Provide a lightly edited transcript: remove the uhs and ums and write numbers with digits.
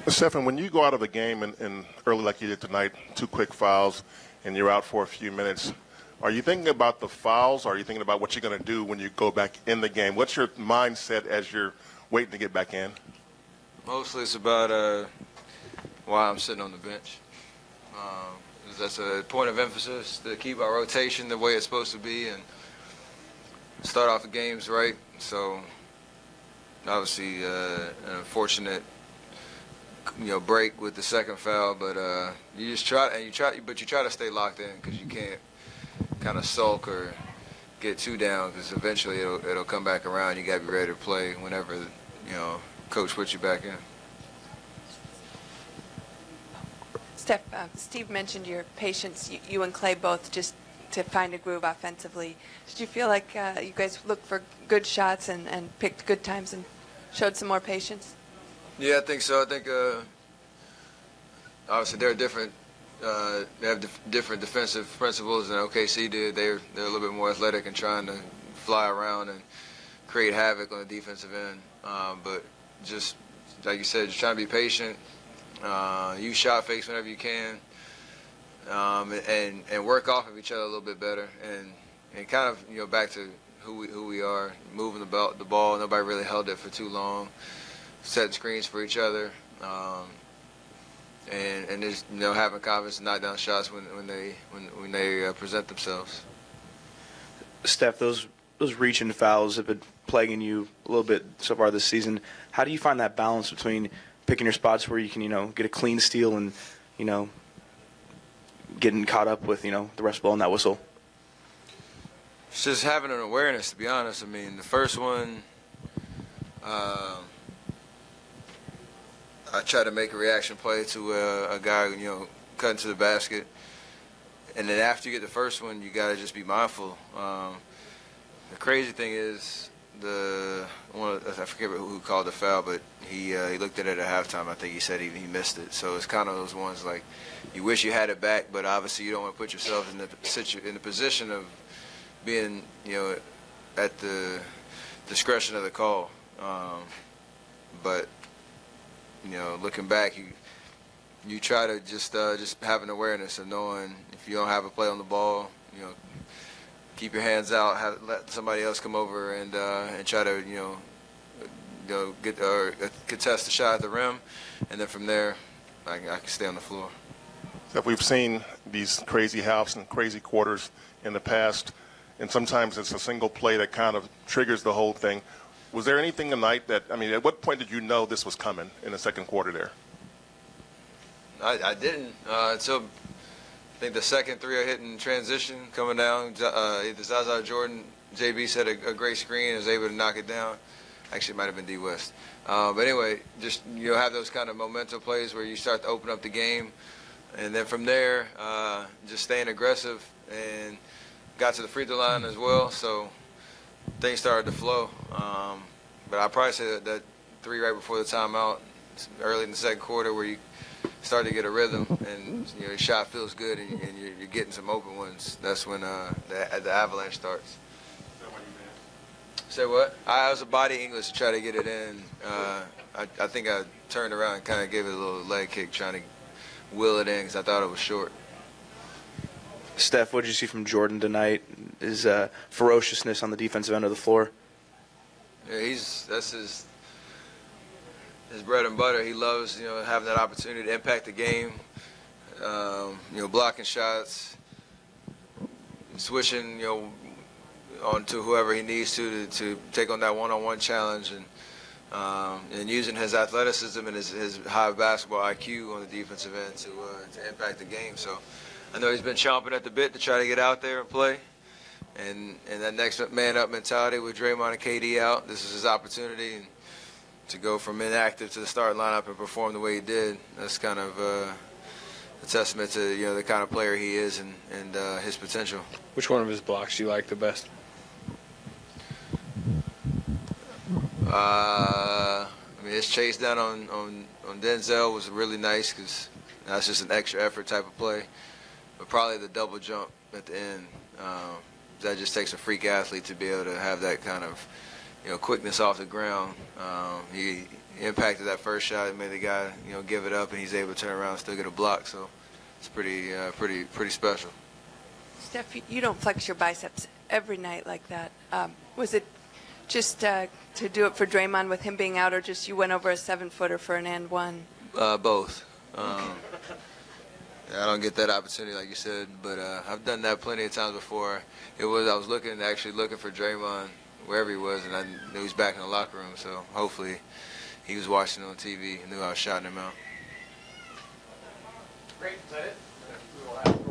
Stephen, when you go out of a game and early like you did tonight, 2 quick fouls, and you're out for a few minutes, are you thinking about the fouls, or are you thinking about what you're going to do when you go back in the game? What's your mindset as you're waiting to get back in? Mostly it's about why I'm sitting on the bench. That's a point of emphasis to keep our rotation the way it's supposed to be and start off the games right. So obviously an unfortunate break with the second foul, but you just try to stay locked in because you can't kind of sulk or get too down because eventually it'll come back around. You got to be ready to play whenever coach puts you back in. Steve mentioned your patience, you and Clay both, just to find a groove offensively. Did you feel like you guys looked for good shots and picked good times and showed some more patience? Yeah, I think so. I think obviously they're different. They have different defensive principles than OKC did. They're a little bit more athletic and trying to fly around and create havoc on the defensive end. But just like you said, just trying to be patient. Use shot fakes whenever you can, and work off of each other a little bit better, and kind of back to who we are, moving the ball. Nobody really held it for too long, setting screens for each other, and just having confidence to knock down shots when they present themselves. Steph, those reaching fouls have been plaguing you a little bit so far this season. How do you find that balance between picking your spots where you can, get a clean steal and, getting caught up with, the rest of the ball and that whistle? It's just having an awareness, to be honest. I mean, the first one, I tried to make a reaction play to a guy, cutting to the basket. And then after you get the first one, you got to just be mindful. The crazy thing is, I forget who called the foul, but he looked at it at halftime. I think he said he missed it. So it's kind of those ones like you wish you had it back, but obviously you don't want to put yourself in the position of being at the discretion of the call. But looking back, you try to just have an awareness of knowing if you don't have a play on the ball, keep your hands out, let somebody else come over and try to get or contest the shot at the rim, and then from there I can stay on the floor. So we've seen these crazy halves and crazy quarters in the past, and sometimes it's a single play that kind of triggers the whole thing. Was there anything tonight at what point did you know this was coming in the second quarter there? I didn't until I think the second three I hit in transition coming down. Either Zaza or Jordan, JB set a great screen and was able to knock it down. Actually, it might have been D West. But anyway, just have those kind of momentum plays where you start to open up the game. And then from there, just staying aggressive and got to the free throw line as well. So things started to flow. But I'd probably say that three right before the timeout, early in the second quarter, where you start to get a rhythm and your shot feels good and you're getting some open ones. That's when the avalanche starts. Say what? I was a body English to try to get it in. I think I turned around and kind of gave it a little leg kick trying to will it in because I thought it was short. Steph, what did you see from Jordan tonight? His ferociousness on the defensive end of the floor? Yeah, that's his bread and butter. He loves, having that opportunity to impact the game, blocking shots, switching, onto whoever he needs to take on that one-on-one challenge, and using his athleticism and his high basketball IQ on the defensive end to impact the game. So I know he's been chomping at the bit to try to get out there and play. And that next man-up mentality with Draymond and KD out, this is his opportunity to go from inactive to the starting lineup and perform the way he did. That's kind of a testament to the kind of player he is and his potential. Which one of his blocks do you like the best? His chase down on Denzel was really nice because that's just an extra effort type of play. But probably the double jump at the end. That just takes a freak athlete to be able to have that kind of quickness off the ground. He impacted that first shot and made the guy, give it up, and he's able to turn around and still get a block. So it's pretty special. Steph, you don't flex your biceps every night like that. Was it just to do it for Draymond with him being out, or just you went over a 7-footer for an and one? Both. I don't get that opportunity, like you said, but I've done that plenty of times before. I was looking for Draymond wherever he was, and I knew he was back in the locker room. So hopefully, he was watching on TV and knew I was shouting him out. Great. Is that it?